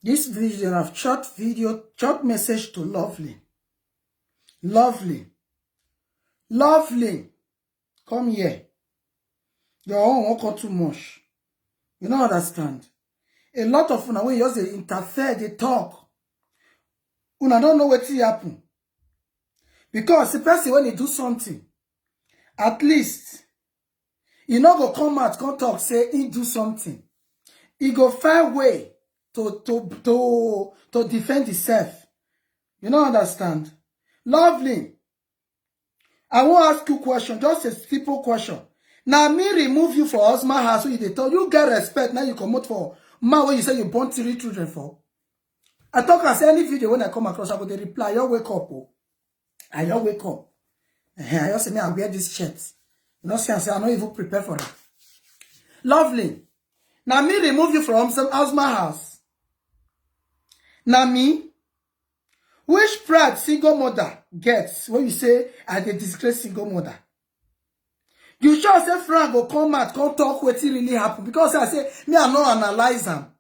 This video of short message to Lovely. Lovely. Lovely. Come here. Your own won't go too much. You don't understand. A lot of una when you just interfere, they talk. Una don't know what will happen. Because the person when he do something, at least he not go come out, come talk, say he do something. He go find way to defend himself. You don't understand. Lovely. I won't ask you a question, just a simple question. Now me remove you for husband house, so you told you get respect. Now you come out for man when you say you born 3 children for. I talk as any video when I come across, I go to reply, you wake up. Oh. I just wake up. I just say me I wear this shirt. You know, say I'm not even prepared for it. Lovely. Now me remove you from some husband house. Now me, which pride single mother gets when you say I dey disgrace single mother? You sure say Frank go come out, come talk what really happen? Because I say me I no analyze them.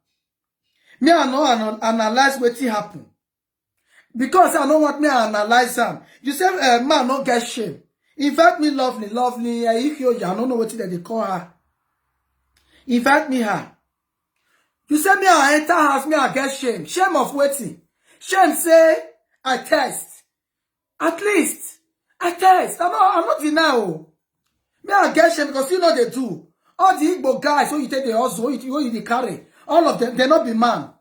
Me I no analyze what happen. Because I don't want me to analyze them. You say man no get shame. Invite me Lovely, I don't know what they call her. Invite me her. You say me I enter house, me I get shame. Shame of waiting. Shame say I test. At least I test. I'm not denial. Me I get shame because you know they do. All the Igbo guys who you take the hustle, you the carry. All of them, they not be man.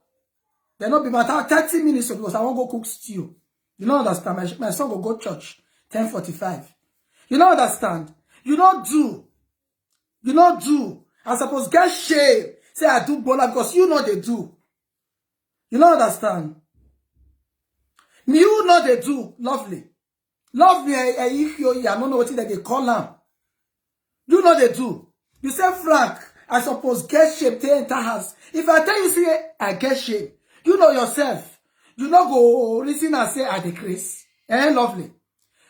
They not be man. 30 minutes because I won't go cook stew. You don't understand. My son will go church 10:45. You don't understand. You don't do. You don't do. I suppose get shame. Say I do bola because you know they do. You don't understand. You know they do. Lovely. Lovely. I don't know what they call them. You know they do. You say Frank, I suppose get shame to enter house. If I tell you say I get shame, you know yourself. You not go listen and say I decrease. Lovely.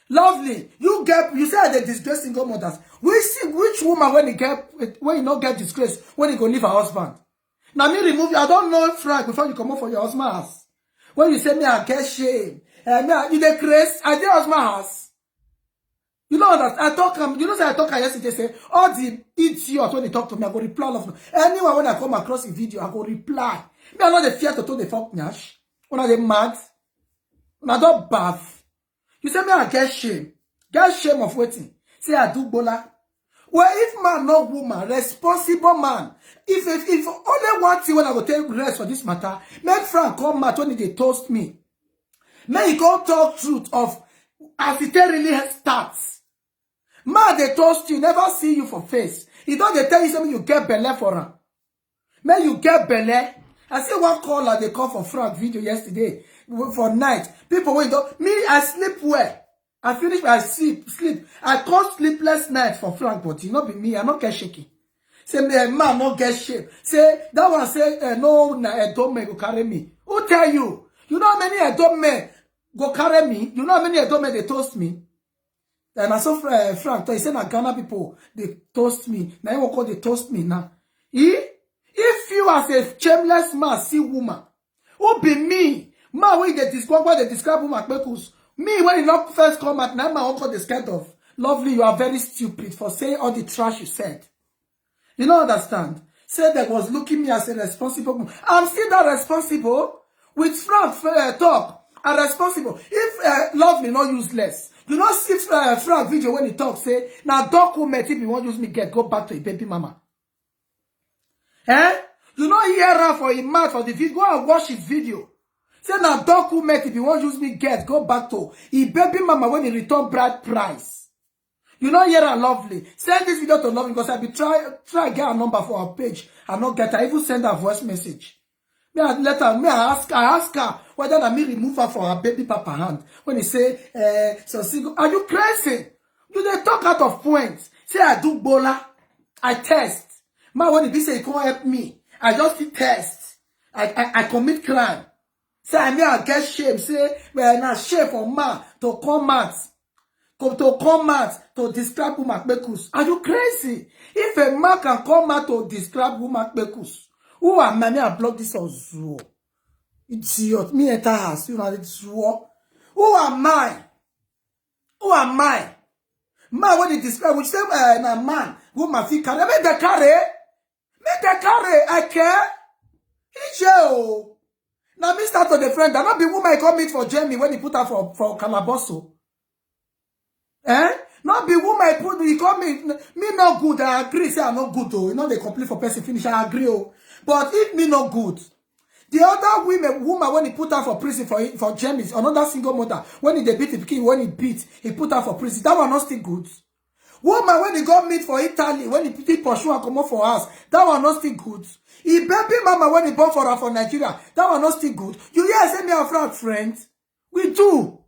Lovely. You say I dey disgrace single mothers. Which woman when you not get disgrace when you go leave her husband? Now me remove you. I don't know Frank before you come up for your husband house. When you say me I get shame. You decrease. I dey husband house. You know that I talk you know say I talk yesterday say all the idiots when they talk to me, I go reply all of them. Anyone when I come across a video, I go reply. Me I not the fear to tell the fuck nyash. When I dey mad. When I don't bath. You say me I get shame. Get shame of waiting. Say I do bola. Well, if man not woman, responsible man. If only one thing when I go take rest for this matter, make Frank come out when they toast me. May he go talk truth of as it really starts. Man, they toast you, never see you for face. He don't they tell you something you get belly for him. May you get belly. I see one caller they call for Frank video yesterday for night. People wait me, I sleep well. I finish my sleep. I call sleepless night for Frank, but it not be me. I not get shaky. Say me man not get shape. Say that one say no a dumb man go carry me. Who tell you? You know how many a dumb man go carry me? You know how many a dumb man they toast me? And I saw Frank, he said that Ghana people they toast me. Now you call they toast me now. If you as a shameless man see woman, who be me? Man when they describe woman Bekus. Me when you not first come at now my uncle they scared of. Lovely, you are very stupid for saying all the trash you said. You don't understand. Say that was looking me as a responsible woman. I'm still that responsible. With Frank talk, I'm responsible. If Lovely not useless. You not see Frank video when he talk say now document if you want use me get go back to a baby mama. You not hear her for him mouth for the video. Go and watch his video. Say now document if you want use me get go back to a baby mama when he return bride price. You not hear her Lovely. Send this video to Lovely because I be try get a number for her page. I not get her. I even send her voice message. I ask her whether I me remove her from her baby papa hand. When he say, so single, are you crazy? You they talk out of points. Say I do bola. I test. Man, when he say he can't help me, I just test. I commit crime. Say I get shame. Say, well, not shame for man to come out. To describe woman Bekus. Are you crazy? If a man can come out to describe woman Bekus, who are many and block this on Zoo? It's your me enter house. You know it's war. Who am I? Who am I? Man, when they describe, which say, na man, woman fit carry. Make the carry. Make the carry. I care. Ije. Now me start to the friend. That not be woman come meet for Jamie when he put her for Calaboso. Not be woman put he come me not good. I agree. Say I'm not good though. You know they complain for person finish. I agree. Oh. But if me not good, the other woman when he put her for prison for James, another single mother, when he beat the king, when he beat, he put her for prison. That one not still good. Woman when he got meet for Italy, when he pursue and come up for us, that one not still good. He baby mama when he born for her for Nigeria, that one not still good. You hear say me and friends? We do.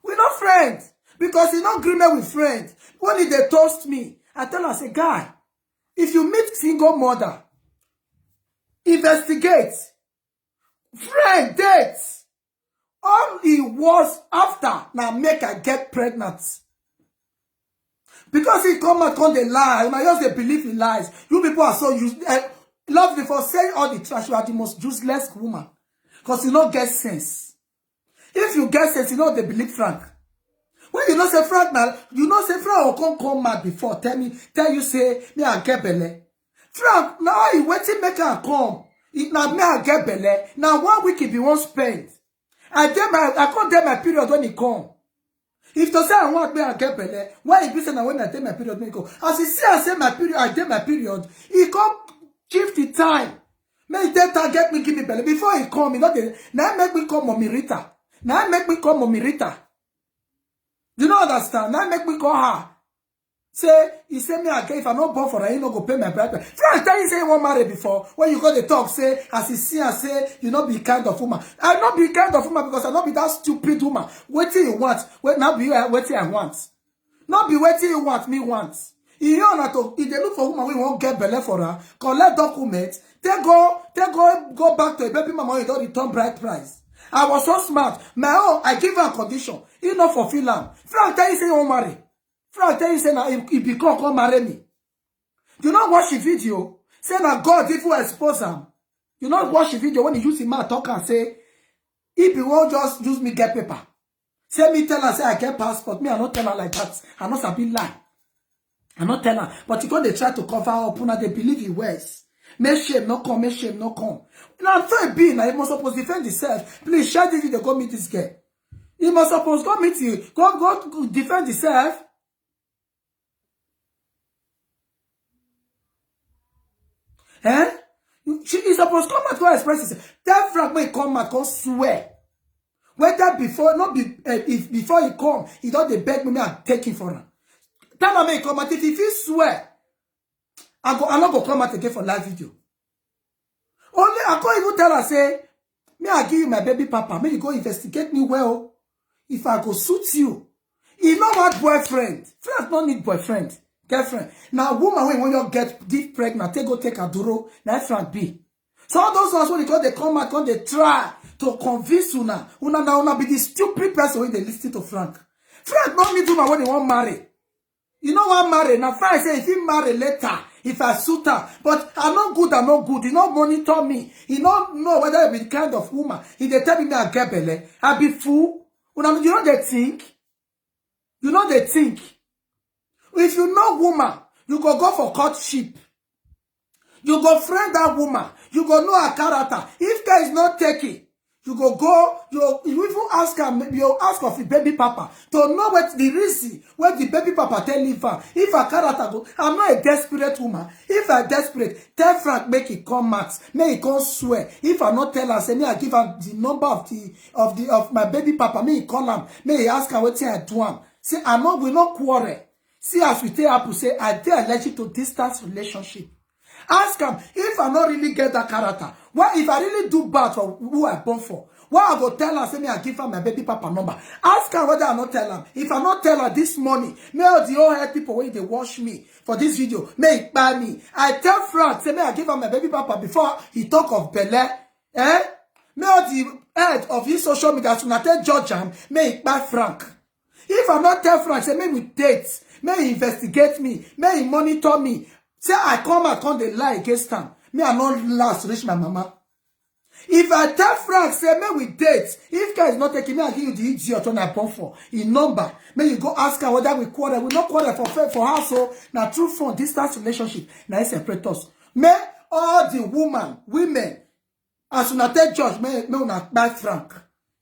We not friends. Because he not agreement with friends. When they toast me, I tell her, say, guy, if you meet single mother, investigate. Friend, dates. All it was after, now make her get pregnant. Because he come and come they lie. I just they believe in lies. You people are so used. Love me for saying all the trash. You are the most useless woman. Because you don't get sense. If you get sense, you know they believe Frank. When you know say Frank now, you know say Frank will come mad before. Tell you say me I get belle. Frank, now he waiting make her come. It now me I get belle. Now 1 week he be won't spend. I can't get my period when he come. If to say I want me I get belle, why he be saying when I take my period when he come? As he see I say my period, I get my period. He come give the time. May he get me give me belle before he come. He not now make me come Mommy Rita. Now make me come Mommy Rita. You don't understand? Now make me call her. Say, he say me again, if I'm not born for her, he not go pay my bride. Frank tell you say you won't marry before. When you go to talk, say, as he see and say, you not be kind of woman. I not be kind of woman because I not be that stupid woman. Waiting you want. Wait, not be waiting I want. Not be waiting you want, me want. If they look for woman, we won't get belle for her. Collect documents. They go back to a baby mama, you don't return bride price. I was so smart. My own, I give her a condition. He not fulfill them. Frank tell you say you won't marry. Frank tell you say now he become come marry me. You not watch the video. Say now God if you expose him. You not watch the video when he use him man talk and say if he won't just use me get paper. Say me tell her say I get passport. Me I not tell her like that. I not sabi lie. I not tell her. But because they try to cover up, now they believe he wears. Make shame not come, make shame not come. Now so it be now you must suppose defend yourself. Please share this video, go meet this girl. You must suppose go meet you. Go defend yourself. She is supposed to come out to express herself. Tell Frank when he come out, come swear. Whether before, not be, if before he come, he don't they beg me and take him for her. Tell him when he come out, if he swear, I'm not going to come out again for live video. Only, I can't even tell her, say, me I give you my baby papa, may you go investigate me well. If I go suit you. He not want boyfriend. Frank don't need boyfriend. Girlfriend. Now, woman, when you get deep pregnant, take a duro, now Frank be. So all those ones, when they come out, when they try to convince Una be the stupid person when they listen to Frank. Frank don't need woman when they want marry. You know what marry? Now, Frank say, if he marry later, if I suit her, but I'm not good. He don't monitor me. He don't know whether I be the kind of woman. If they tell me I get belle, I be fool. You know they think. You know they think. If you know woman, you go for courtship. You go friend that woman. You go know her character. If guy is not taking, you even ask her, you ask of the baby papa to know what the reason where the baby papa tell leave her. If her character go, I'm not a desperate woman. If I'm desperate, tell Frank make it come max, make it come swear. If I not tell her, say me I give her the number of my baby papa, may he call him, may he ask her what I do him. Say we not quarrel. See as we tell her to say I dey allergic to distance relationship. Ask him if I not really get that character. What if I really do bad for who I born for? What I go tell her, say me I give her my baby papa number. Ask her whether I not tell her. If I not tell her this morning, may all the old head people when they watch me for this video, may it buy me. I tell Frank, say me I give her my baby papa before he talk of belle. May all the head of his social media soon tell George may it buy Frank. If I not tell Frank, say may we date, may he investigate me, may he monitor me. Say I come they lie against him. Me I not last reach my mama. If I tell Frank, say, may we date. If guy is not taking me, I'll give you the idiot on I born for. In number. May you go ask her whether we quarrel. We not quarrel for her. So, now true from distance relationship. Now it separate us. May all the women, as soon as they judge, may not buy Frank.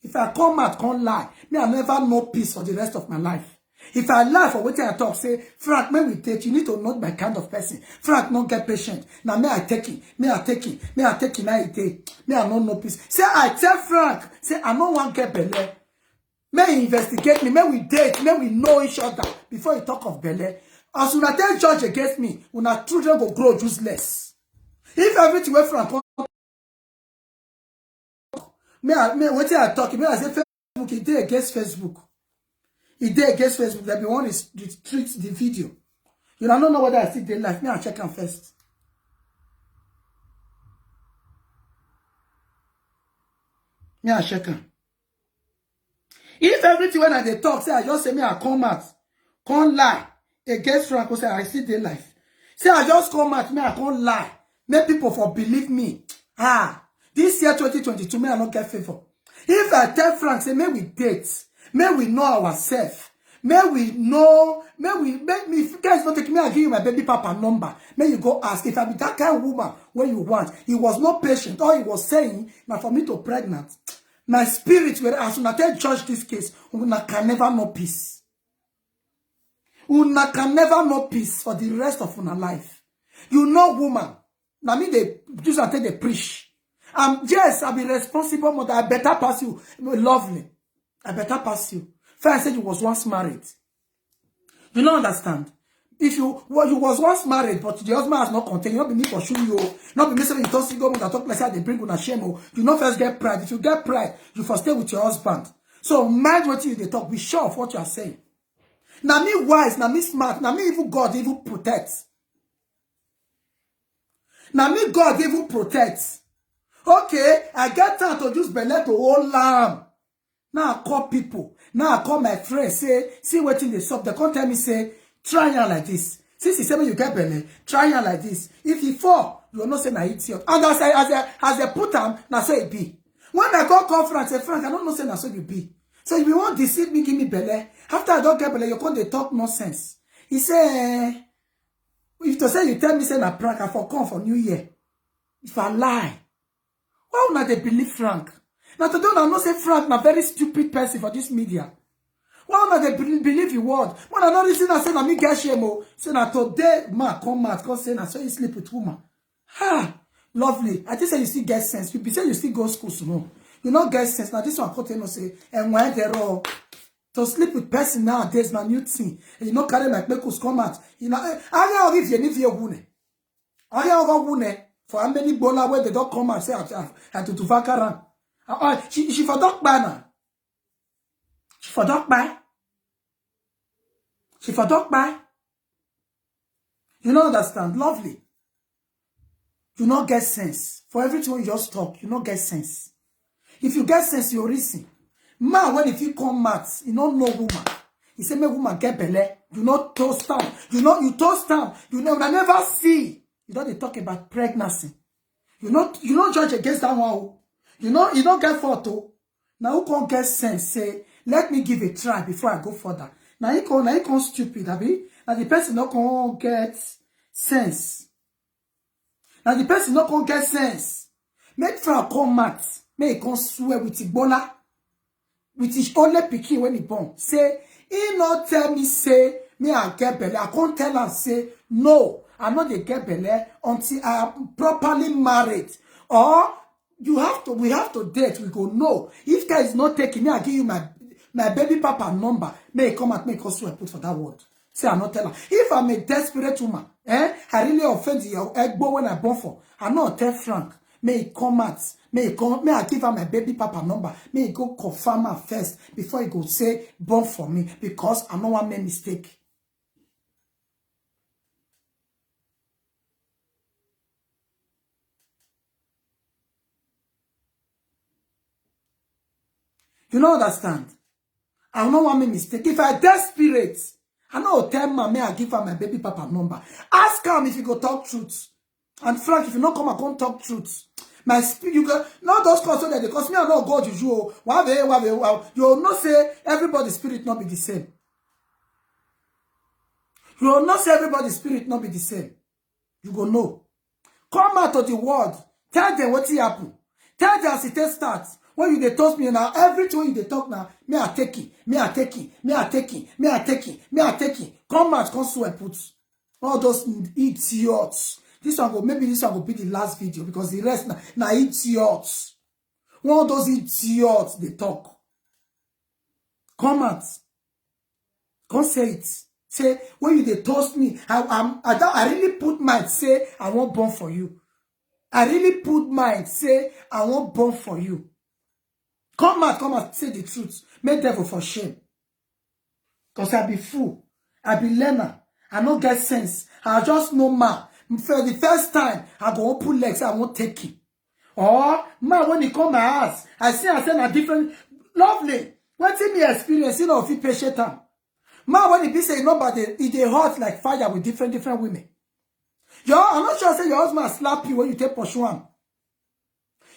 If I come out, can't lie. May I never know peace for the rest of my life. If I lie for what I talk, say, Frank, may we take, you need to know my kind of person. Frank, not get patient. Now, may I take it? May I take it? May I take it? May I take? May I not know peace? Say, I tell Frank, say, I don't want to get belle. May he investigate me. May we date. May we know each other before you talk of belle. As soon as they judge against me, when our children go grow useless. If everything went Frank, may what I talk, may I say Facebook, he did against Facebook. He did against Facebook. That be one is retreat the video. You don't know whether I see the life. Me, I'll check them first. Me, I'll check them. If everything when I talk, say I just say me, I come out, can't lie against Franco, say I see the life. Say I just come out, me, I can't lie. Make people for believe me. This year 2022, me, I don't get favor. If I tell Frank, say, may we date. May we know ourselves. May we know, make me, if you guys not take me, I'll give you my baby papa number. May you go ask. If I be that kind of woman, when you want. He was not patient. All he was saying, now for me to pregnant. My spirit, as soon as I judge this case, una can never know peace. Una can never know peace for the rest of una life. You know, woman. Now me, they just until they preach. Yes, I'll be responsible mother. I better pass you. Lovely. I better pass you. First, I said you was once married. You don't understand. If you was once married, but the husband has not contained, not be me pursue you, not be me saying you don't see God, that talk like that they bring on a shame. You not first get pride. If you get pride, you first stay with your husband. So mind what you they talk. Be sure of what you are saying. Now me wise, now me smart, now me even God even protects. Now me God even protects. Okay, I get time to use belly to hold lamb. Now I call people. Now I call my friends. Say, see what in the shop. They can't tell me, say, try it like this. Since he said when you get belly, try it like this. If he fall, you will not say na idiot. And as they put them, na so it be. When I call Frank, say, Frank, I don't know say na so you be. So if you want to deceive me, give me belly. After I don't get belly, you can't they talk nonsense. He say, if to say you tell me say na prank, I for come for New Year. If I lie, why would not they believe Frank? Now today I not say Frank na very stupid person for this media. Why would not they believe your word? When I not listen and say na me get shame, say na today man come out, cause say na so you sleep with woman. Lovely. I just say you still get sense. You be say you still go school no. You not get sense. Now this one I can't say and why they all to sleep with person nowadays na new thing. And you not carry like make us come out. You know, I don't give you any wune. I don't wune for how many bola where they don't come and say and to vakaran. She for dog banner. She for dog by. She for dog by. You don't understand. Lovely. You not get sense. For everything you just talk, you not get sense. If you get sense, you reason. Man, when if you come mad, you don't know woman. He say, me woman get belly. You not toast down. You toast down. You never see. You don't talk about pregnancy. You not judge against that one. You don't get photo. Now who can't get sense? Say, let me give a try before I go further. Now you can't stupid, abi? Now the person not can't get sense. Now the person not can't get sense. Make for come mat. Make he can't swear with his bola. With his only pikin when he born. Say, he not tell me say, me I get belly. I can't tell her say, no, I'm not the get belly until I am properly married. Or we have to date. We go, no. If guy is not taking me, I give you my baby papa number. May he come at me because I put for that word. Say I not tell her. If I'm a desperate woman, I really offend your egbo when I born for. I not tell Frank. May he come at. May I give her my baby papa number. May he go confirm her first before he go say born for me because I know one make mistake. You don't understand? I know one mistake. If I desperate, I know tell mommy I give her my baby papa number. Ask him if you go talk truth. And Frank, if you not come, I can't talk truth. My spirit, you can not those cause so that they cause me and not God you. You will not say everybody's spirit not be the same. You will not say everybody's spirit not be the same. You go know. Come out of the world. Tell them what happened. Tell them as it starts. When you they toast me now, everything you they talk now, me are taking. Come out, come so and put all those idiots. This one go, maybe this one will be the last video because the rest now idiots. One of those idiots they talk. Come out. Come say it. Say, when you they toast me, I really put mind, say, I won't born for you. I really put mind, say, I won't born for you. Come out, say the truth. Make devil for shame. Because I be fool. I be learner. I don't get sense. I just know man. For the first time, I go open legs, I won't take him. Or, man, when he come my house, I say a different, lovely. What in me experience, you know, if you patient time. Man, when he be say, no, but it hot like fire with different women. Yo, I'm not sure say your husband slap you when you take pursue him.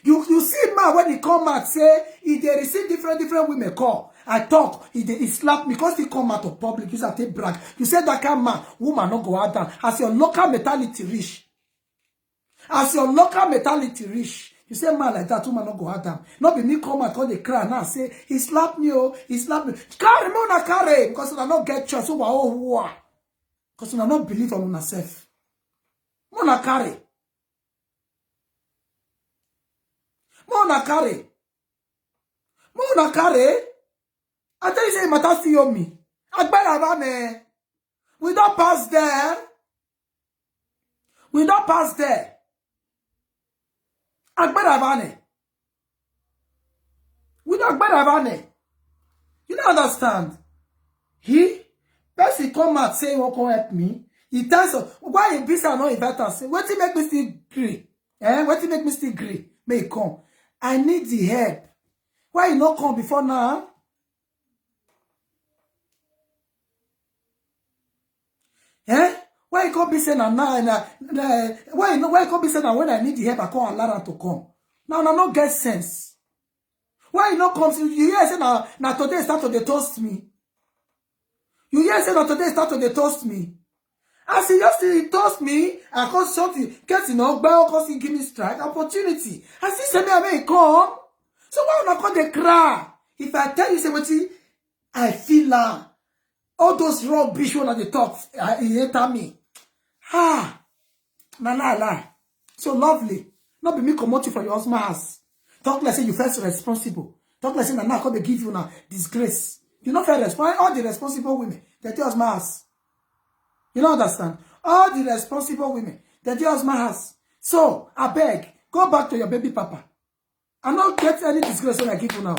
You see man when he come out say he they receive different women call. I talk, he slap me because he come out of public. You say take brag. You say that kind of man, woman not go out down. As your local mentality rich. As your local mentality rich. You say man like that, woman not go out down. Not be me come out call the cry now say he slapped me, oh, he slapped me. Carry me on a carry because I not get chance. So because I not believe on myself. Mona carry. I tell you say matter still on me. We don't pass there. Agberavane. We don't Agberavane. You don't understand. Person come out say he won't come help me. He tells us why you be not invite us. What he make me still agree? What he make me still agree? May he come. I need the help. Why you not come before now? Why you come be saying now? Why you come be saying now when I need the help I call Lara to come? Now not get sense. Why you not come? You hear say now today start to toast me. You hear say now today start to toast me. As he just he toast me, I cause something, get cause he give me strike opportunity. As he say me I may come. So why not call the cry? If I tell you say what I feel all those rubbish when they talk, he enter me. La. So lovely. Not be me commoting for your husband's house. Talk like say you first responsible. Talk like say now they give you now disgrace. You not fair responsible. All the responsible women, they tell husband's house. You don't understand? All the responsible women, they tell husband's house. So I beg, go back to your baby papa. I not get any disgrace when I give you now.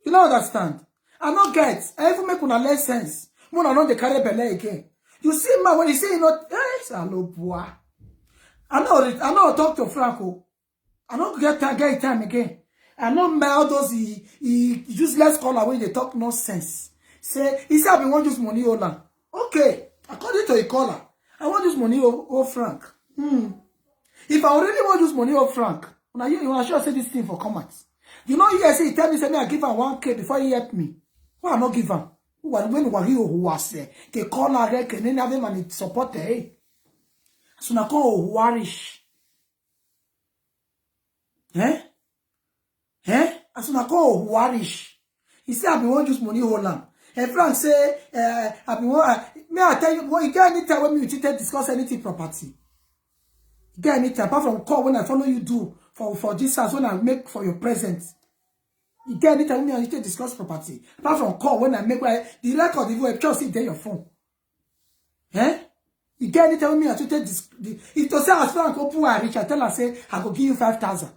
You don't understand? I not get. I even make una less sense. When I know they carry belly again. You see, man, when you say you know, I know talk to Franco. I don't get time again. I know all those he useless caller when they talk nonsense. Say he said I want use money Ola. Okay, according to a caller, I want use money oh Frank. If I already want use money oh Frank, now you want sure say this thing for comments. You know, you say he tell me say me I give him 1K before he help me. Why I not give him? When who was there? They call her rek and then have him and support her. So now call warish. As soon as I call warish. He said I be want use money hold on. And Frank say I be want may I tell you what you get any time when you discuss anything property. You get any time apart from call when I follow you do for this house when I make for your presence. You get any time when you discuss property. Apart from call when I make the record even just sit there your phone. You get any time when I take this it to say as Frank open I reach I tell her say I go give you 5,000.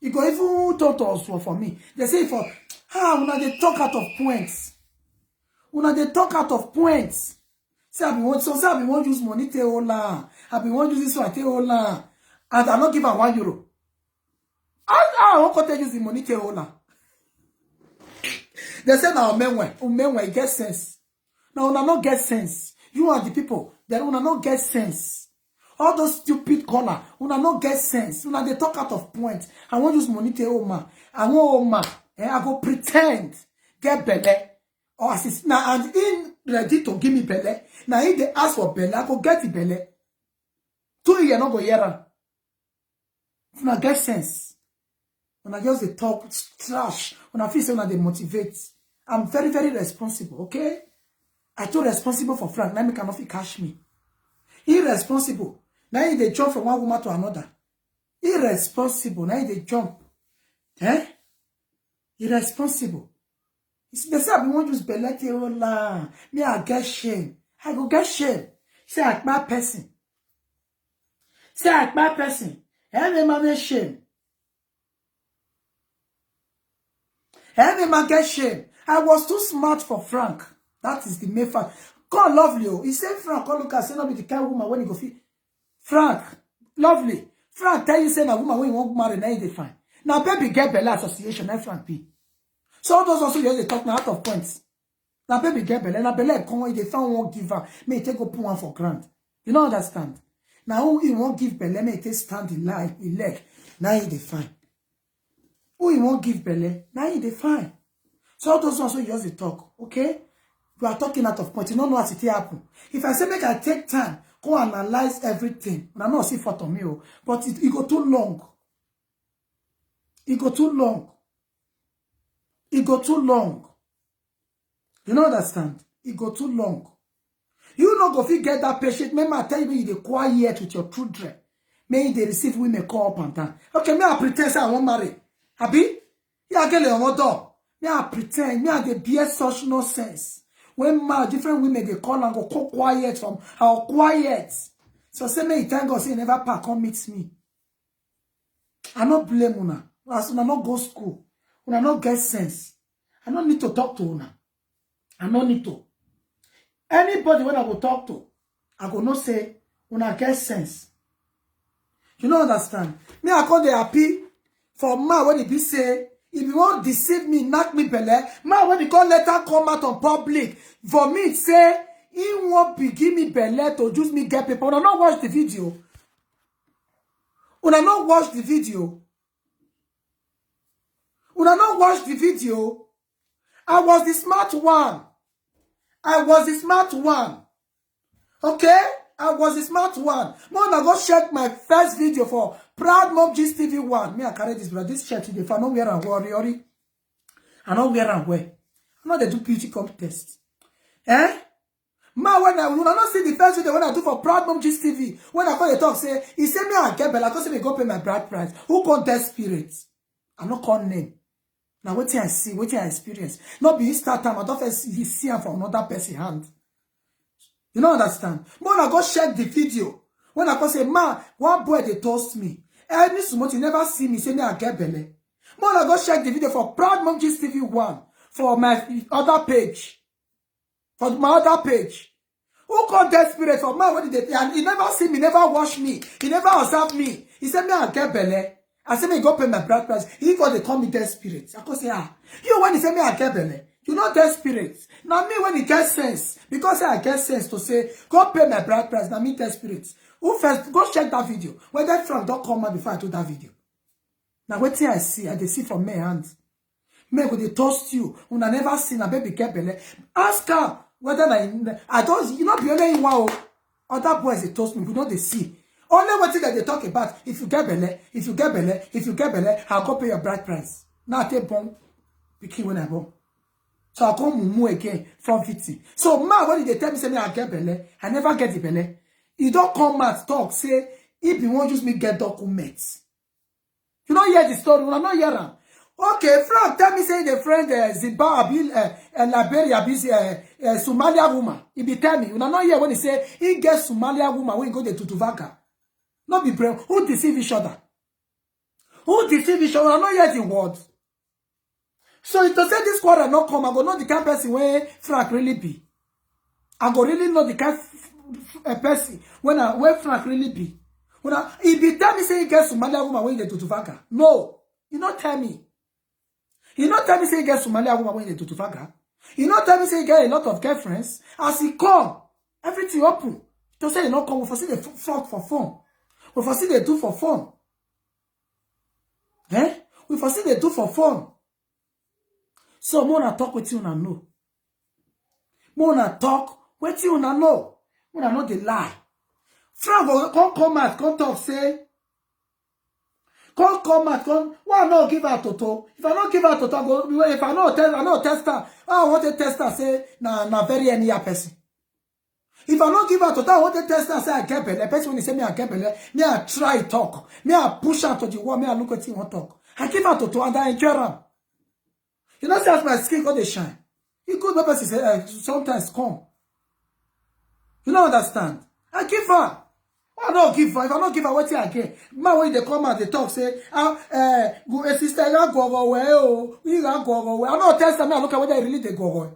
You go even talk to us for me. They say for una they talk out of points. Una they talk out of points. Say I be want use money take Ola. I be want use this one take Ola. And I not give her €1. I won't use the money take Ola. They say now men when get sense. Now una not get sense. You are the people that una not get sense. All those stupid color, una not get sense. Una they talk out of point. I won't use money to Oma. I won't Oma. I go pretend get belle or assist now and in ready to give me belle. Now if they ask for belle, I go get the belle. 2 years not go hear. Una get sense. Una just they talk trash. Una feel say una they motivate. I'm very, very responsible, okay? I too responsible for Frank. Now me cannot fit cash me. Irresponsible. Now they jump from one woman to another. Irresponsible. Now they jump. Eh? Irresponsible. They say I won't use belete ola. Me I get shame. I go get shame. Say I bad person. Say I bad person. Every man get shame. Every man get shame. I was too smart for Frank. That is the main fact. God love you. He said Frank, God look at say not be the kind of woman when he go fit. Frank, lovely. Frank tell you say na woman when you won't marry, now they fine. Now baby get Bella Association, now Frank P. So all those also they talk now out of points. Now baby get Bella, now Bella come they found one giver, may take go put one for grant. You don't understand. Now who he won't give Bella, may take stand in line, in leg. Now they fine. Who he won't give Bella, now they fine. So all those also just they talk, okay? You are talking out of point. You don't know what it happen. If I say make I take time, go analyze everything. And I know see for me, but it go too long. It go too long. It go too long. You don't understand? It go too long. You not go fit get that patient. Maybe I tell you you dey quiet with your children. Maybe they receive women call up and down. Okay, me I pretend say I won't marry. Abi? Yeah, get on door. Me I pretend. Me I dey bear such nonsense. When different women they call and go quiet from how quiet. So say me thank God say never pack come meet me. I not blame una. As una not go school. Una not get sense. I don't need to talk to una. I don't need to. Anybody when I go talk to, I go not say una get sense. You don't understand? Me I call the happy for man when he be say if you won't deceive me, knock me belle, man when he call letter come out on public, for me say he won't be give me belle to just me get paper. Una not watch the video. Una not watch the video. Una not watch the video. I was the smart one. I was the smart one. Okay? I was the smart one. More than go check my first video for Proud Mom Gist TV 1. Me, I carry this, but this shirt, if I don't wear and worry, I don't wear and wear. I'm not the do beauty contest. Eh? Ma, when I not see the first video when I do for Proud Mom Gist TV, when I call the talk, say, he say me I get Bella, because me go pay my bride price. Who contest spirits? I not call name. Now, what I see, what I experience. Not be start time, I don't see him from another person's hand. You don't understand? When I go check the video, when I go say, man, one boy they toast me. Any smart, you never see me, say me I get Belle. When I go check the video for Proud Mom Gist TV 1, for my other page. For my other page. Who called desperate for man? What did they? And he never see me, never watch me. He never observe me. He said me I get Belle. I said me go pay my bride price. He got they call me desperate. I go say, you when he say me I get Belle. You know desperate. Now me when he get sense. Because I get sense to say, go pay my bride price. Now me desperate. Who first, go check that video. Whether Frank don't come out before I do that video. Now what I see, I they see from my hands. Me go they toast you. When I never seen a baby get Belle. Ask her whether I don't, you know, be only wow. Other boys they toast me, we know they see. Only one thing that they talk about, if you get Belle, if you get Belle, if you get Belle, I'll go pay your bride price. Now I take bomb, picky when I bomb. So I come mumu again from 50. So man, when they tell me say me I get Belle, I never get the Belle. You don't come out talk say if you won't use me get documents. You don't hear the story, you not hear them. Okay, Frank tell me say the friend Zimbabwe, Liberia, Somalia woman. He be tell me, you not hear when he say he gets Somalia woman when he go to Tutuvaka. Not be brave. Who deceive each other? Who deceive each other? I not hear the word. So if to say this quarter not come, I go know the kind of person where Frank really be. I go really know the kind of person where Frank really be. If you tell me say he gets Somalia woman when he to Tutuvaka. No. You not tell me. You not tell me say he gets Somalia woman when he to Tutuvaka. You not tell me say he get a lot of girlfriends. As he come, everything open. To say they not come, we foresee they fuck for fun. We foresee they do for fun. Eh? We foresee they do for fun. So more na talk with you na know. More na talk with you na know. More na know the lie. Frank go come out, come talk say. Come out, come. Why not give her Toto? If I don't give her Toto, go. If I know test her. I want to test her. Say na very any person. If I don't give her Toto, I want to test her. Say I get belle. The person when he say me I get belle, me I try talk. Me I push her to the wall. Me I look at him and talk. I give her Toto and I enjoy her. You know, see as my skin got the shine. You could person say sometimes come. You don't understand. I give her. I don't give her. If I don't give her, what I get? Man, when they come out, they talk, say, sister, you go away, oh, you go away. I know test me, I look at whether really they go away.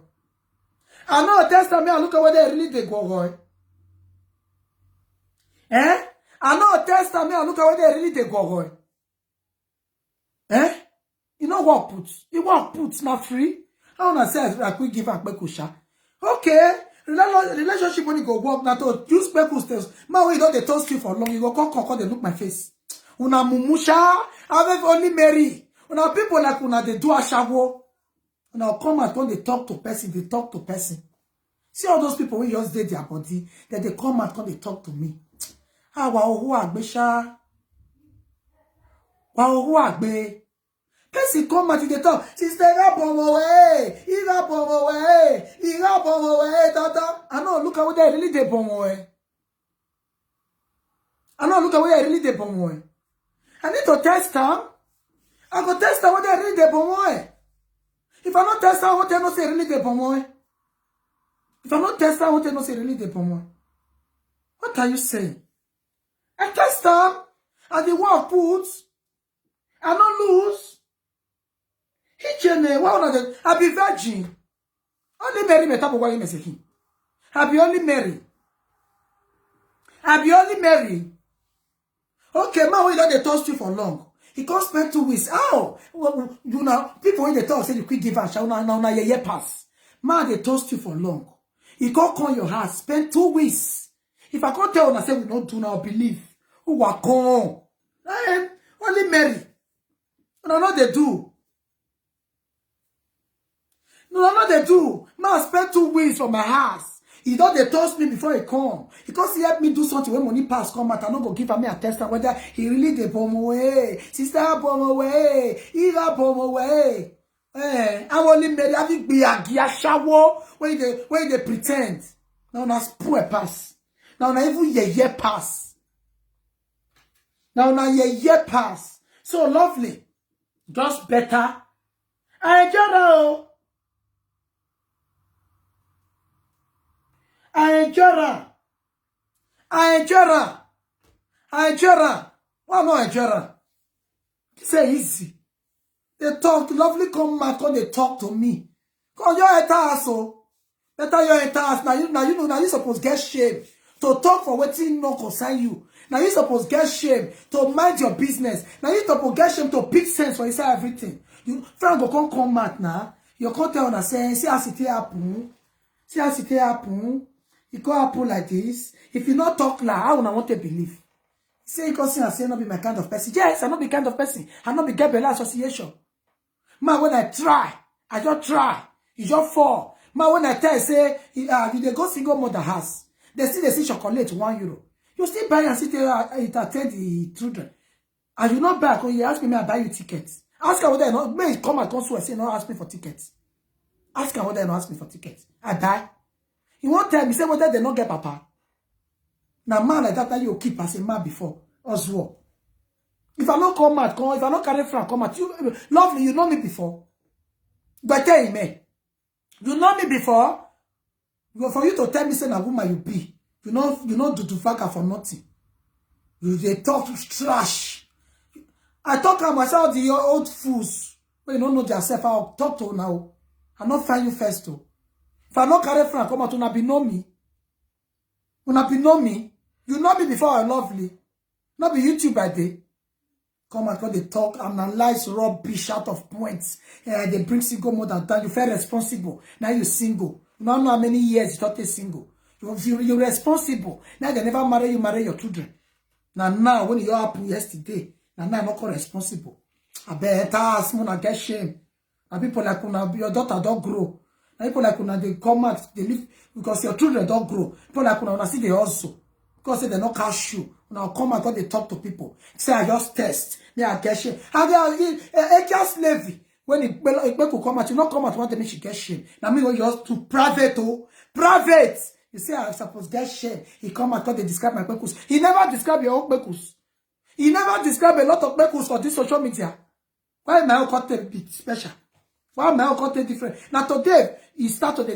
I know test me, I look at whether really they go away. Eh? I know test me, I look at whether really they go away. Eh? You know what put? You want put not free? I wanna say I could give her Bekusha. Okay. Relationship when you go work now to use Bekus test. Man, when you don't they toast you for long, you go come they look my face. Una mumusha, I've only marry. Una people like una they do a shawo. Una come at when they talk to person, they talk to person. See all those people when you just did their body, that they come at when they talk to me. Ah, wow, who agbesha? Wow, who agbe? Person come at the talk. Sister, you got bomb away. You got bomb away. You got bomb away. Tata. I know. Look at what they really did bomb away. I know. Look at what they really did bomb away. I need to test them. I go test them what they really did bomb away. If I not test them, what they not say really did bomb away. If I not test them, what they not say really did bomb away. What are you saying? I test them. And the work put. I not lose. I be virgin. Only Mary me tap away me I be only Mary. I be only Mary. Okay, man, we don't they toast you for long. He can't spend 2 weeks. Oh, well, you know, people when they talk say you quick give us now year pass. Man, they toast you for long. He can't call your house, spend 2 weeks. If I can't tell and I say we don't do now believe. Who are gone? Only Mary. No, no, they do. No, they do. Man, spend 2 weeks from my house. He don't they toast me before he come. Because he helped me do something when money pass come out. I not go give me a test whether he really the bomb away. Sister bomb away. He got bomb away. I only made having be a gear shower when they pretend. Now that's poor pass. Now even ye pass. Now ye pass. So lovely. Just better. I enjoy that. I enjoy her. Why not enjoy her? Say easy. They talk, lovely come back when they talk to me. Cause you're a task, so better you're a task. Now you supposed to get shame to talk for what no concern you. Now you supposed to get shame to mind your business. Now you supposed to get shame to pick sense for inside everything. You friend go come back now. You can't tell us say, see how it happen. See how it happen. It go happen like this. If you not talk like how I want to believe. Say because I say not be my kind of person. Yes, I not be kind of person. I not be get Bella association. Man, when I try, I just try. You just fall. Man, when I tell say you they go single mother house. They see chocolate €1. You still buy and sit there entertain the children. And you not back when you ask me, I buy you tickets. Ask her whether not may come and come and say no ask me for tickets. Ask her whether not ask me for tickets. I buy. You won't tell me, say whether they not get papa. Now, man like that, you keep as a man before. As well. If I don't come out, if I don't carry friend, come out. You, lovely, you know me before. But tell me, you know me before. For you to tell me, say, na woman you be. You know, do faka for nothing. They talk trash. I talk about myself, the old fools. When you don't know yourself, I'll talk to now. I'll not find you first, too. If I not carry friend, come out, una be know me. Una be know me. You know me before I lovely. Not be YouTube by day. Come out, they talk, analyze rubbish out of points. They bring single more than that. You feel responsible. Now you single. You don't know how many years you thought you're single. You're responsible. Now they never marry your children. Now when you happen yesterday, now I'm not responsible. I bet I get shame. And people like your daughter don't grow. And people like they come out, they live because your children don't grow. People like see they also because they don't cash you. Now come out, they talk to people. Say I just test. Me I get shame. And they are slavery. When it could come out, you not come out want to make she get shame. Now me when you just to private private. You say I suppose get shame. He come out, they describe my pekus. He never describe your own pekus. He never describe a lot of pekus for this social media. Why my own content be special? Why my own content different? Now today he start to the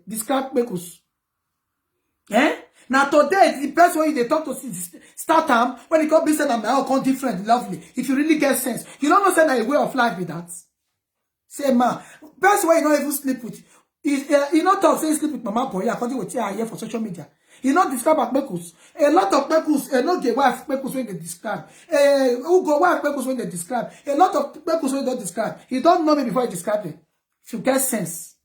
describe pekus. Eh? Now today the best way they talk to start time when he got business and my own content different, lovely. If you really get sense, you don't know say that a way of life with that. Say man, best way you not even sleep with. You not talk say sleep with mama boy according to what you hear for social media. You not describe Bekus. A lot of Bekus, no get wife Bekus when they describe. Who go wife Bekus when they describe. A lot of Bekus when they don't describe. You don't know me before you describe it. If you get sense.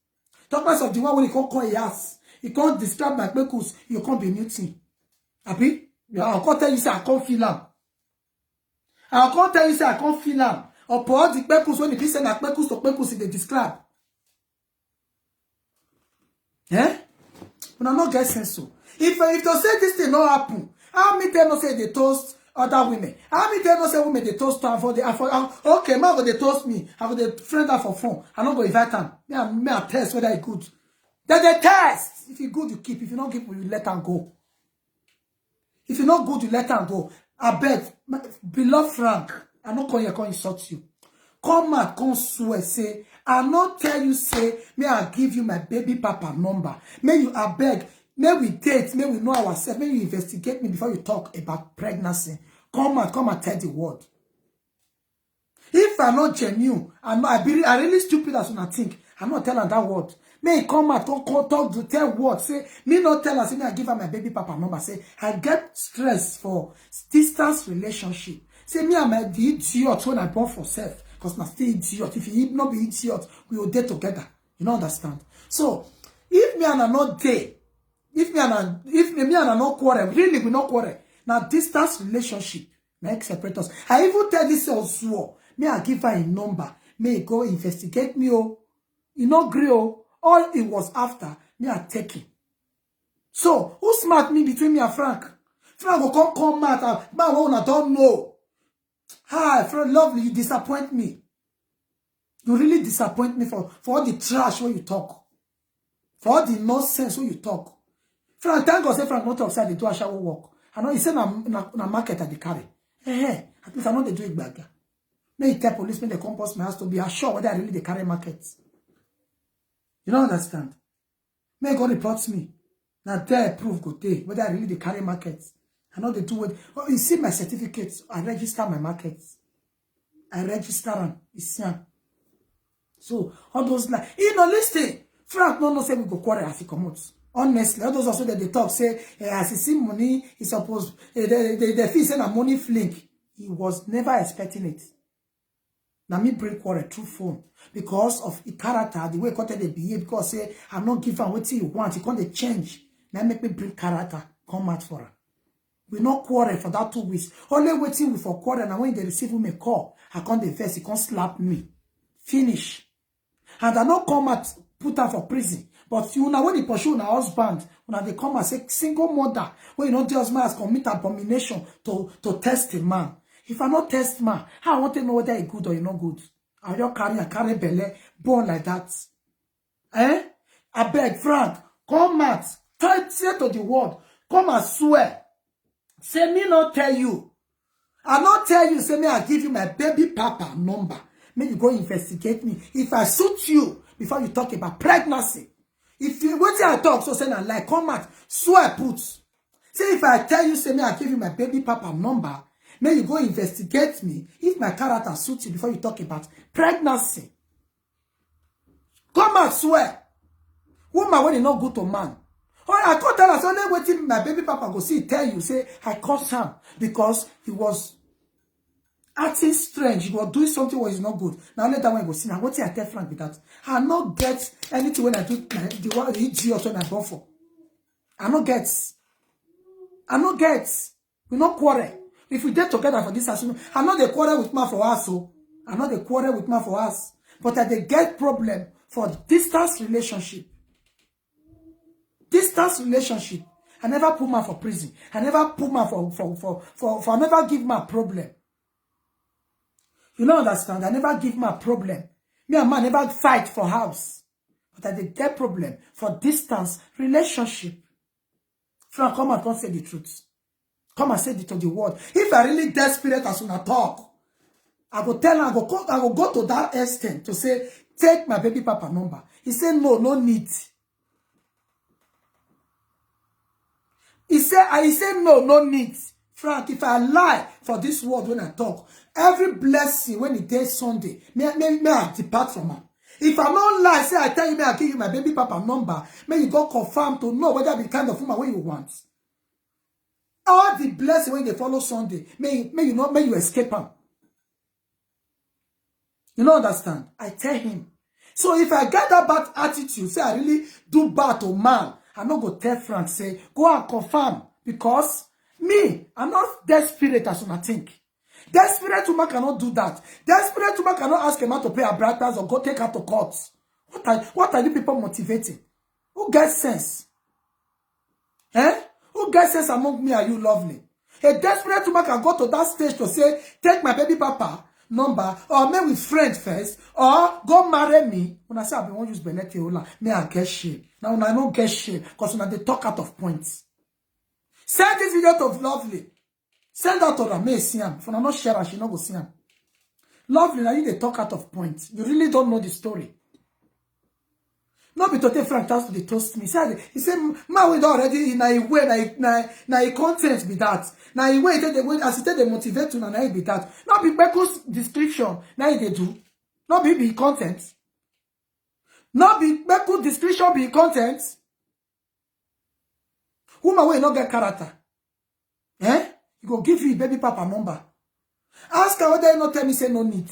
Talk about the one when you can't call your ass. You can't describe my Bekus, you can't be muting. Happy? I can't tell you say I can't feel them. I can't tell you say I can't feel them. Or pour the Bekus when the people say that Bekus to Bekus they describe. Eh? When I not get sense so. If they say this thing not happen, how many tell no say they toast other women? How many tell no say women they toast her for the okay, man go they toast me. I go they friend her for phone. I not go invite them. Me I test whether it's good. Then they test. If it's good, you keep. If you not keep, you let them go. If you're not good, you let them go. I beg, beloved Frank, I not come here come insult you. Come out, come swear, say, I not tell you, say, may I give you my baby papa number. May you, I beg, may we date, may we know ourselves, may you investigate me before you talk about pregnancy. Come and tell the word. If I'm not genuine, I really stupid as I think, I'm not telling that word. May he come out, talk to tell word, say, me not tell her, say, may I give her my baby papa number, say, I get stress for distance relationship. Say, me and my the idiot when I born for self. Because now still idiot. If you not be idiot, we will date together. You don't understand? So, if me and I not date, if me and I not quarrel, really we not quarrel. Now distance relationship, make separate us. I even tell this also, may I give her a number, may go investigate me, oh, you not agree, oh, all it was after, me I take it. So, who smart me between me and Frank? Frank will come out, man, I don't know. Hi, friend, lovely, you disappoint me. You really disappoint me for all the trash when you talk. For all the nonsense when you talk. Frank, thank God, say Frank not outside, they do a shower walk. I know he said na market at the carry. At least I know they do it back. May you tell police, may they come past my house to be assured whether I really they carry markets. You don't understand? May God reports me. Now there proof go day whether I really they carry markets. I know they do it. Oh, you see my certificates. I register my markets. I register them. You see them. So, all those like, you know, listen. Frank no say we go quarrel as he come out. Honestly, all those also that they talk say, as he see money, he supposed, they feel say na money flink. He was never expecting it. Now me bring quarrel through phone. Because of the character, the way they behave, because say, I'm not giving what you want. He can't change. Now make me bring character. Come out for her. We not quarrel for that 2 weeks. Only waiting we for quarrel, and when they receive me a call, I can't defense, he can't slap me. Finish. And I not come at put her for prison. But you know when they pursue her husband, when they come and say single mother, when you know the husband has commit abomination to test a man. If I not test man, how I want to know whether it's good or you're not good. I just carry belly, born like that. Eh? I beg Frank, come out, say to the world, come and swear. Say me not tell you. I not tell you, say me I give you my baby papa number. May you go investigate me. If I suit you, before you talk about pregnancy. If you what I talk, so say not like come out, swear put. Say if I tell you, say me I give you my baby papa number, may you go investigate me. If my character suits you before you talk about pregnancy. Come out, swear. Woman when you not good to man. Oh, I can't tell us only waiting my baby papa go see tell you say I caused him because he was acting strange, you were doing something what is not good. Now later when I go see now, what I tell Frank with that? I not get anything when I do the one the idiot when I go for. I not get. We not quarrel. If we get together for this assumption, I know they quarrel with man for us, so I know they quarrel with man for us. But I they get problem for distance relationship. Distance relationship. I never put man for prison. I never put man for I never give man problem. You don't understand? I never give man problem. Me and man never fight for house. But I they get problem for distance relationship. Frank, come and come say the truth. Come and say it to the world. If I really desperate as soon as talk, I go tell him, I go go to that extent to say, take my baby papa number. He said, no, no need. He said, no, no need. Frank, if I lie for this world when I talk, every blessing when it is Sunday, may I depart from her. If I don't lie, say I tell you, may I give you my baby papa number, may you go confirm to know whether the kind of woman when you want. All the blessing when they follow Sunday, may you escape them. You don't understand? I tell him. So if I get that bad attitude, say I really do bad to man, I'm not going to tell Frank, say, go and confirm. Because me, I'm not desperate as I think. Desperate woman cannot do that. Desperate woman cannot ask a man to pay her brothers or go take her to court. What are you people motivating? Who gets sense? Eh? Who gets sense among me and you, lovely? A desperate woman can go to that stage to say, take my baby papa number, or make with friends first, or go marry me. When I say I won't use Benete Ola, may I get shame. Now I don't get shame, because when they talk out of points. Send this video to Lovely. Send out to her, may see him. If I not share her, she not go see him. Lovely, now you they talk out of points. You really don't know the story. Not be today Frank has to toast me. He said, man, we already in a way, na a content be that. Now a way they as it they motivate to na be that. Not be Becco's description, now they do. Not be content. Not be Becco's description be content. Woman will not get character. Eh? He go give you baby papa number. Ask her whether you not tell me say no need.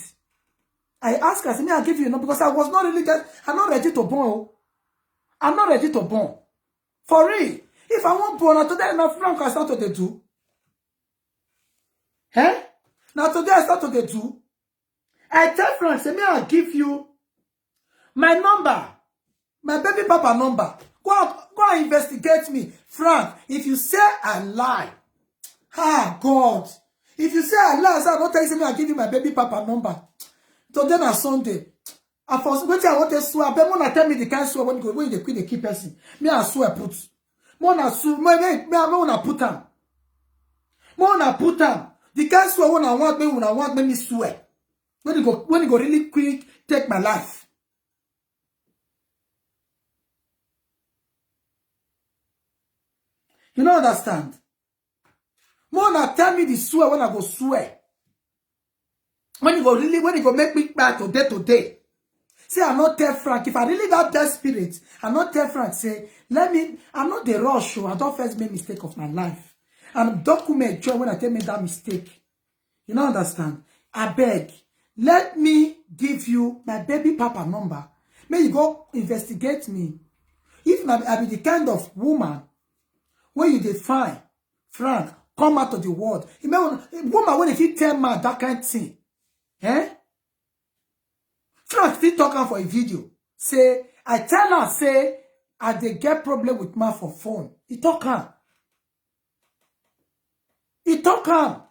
I ask her, say, me I give you no because I was not really I'm not ready to born. I'm not ready to born. For real. If I want born, today enough Frank I start to the do. Eh? Now today I start to the do. I tell Frank, say, me I give you my number. My baby papa number. Go and investigate me. Frank, if you say I lie, God. If you say I lie, I don't tell you, me I give you my baby papa number. Today na Sunday. I first when I want to swear, but when tell me the kind swear when they quit the key person. Me I swear put. Mona swear, me wanna put them. Mona put them. The kind swear when I want me swear. When you go really quick, take my life. You don't understand? Mona tell me the swear when I go swear. When you go make me bad today. Say, I'm not tell Frank. If I really got that spirit, I'm not tell Frank, say, I'm not the rush, so I don't first make mistake of my life. And document joy when I tell me that mistake. You don't understand? I beg, let me give you my baby papa number. May you go investigate me. If I be the kind of woman where you define, Frank, come out of the world. You may woman when if you tell man that kind of thing. Eh? Frank still talking for a video. Say, I tell her, say, I they get problem with man for phone. He talk her. He talk her.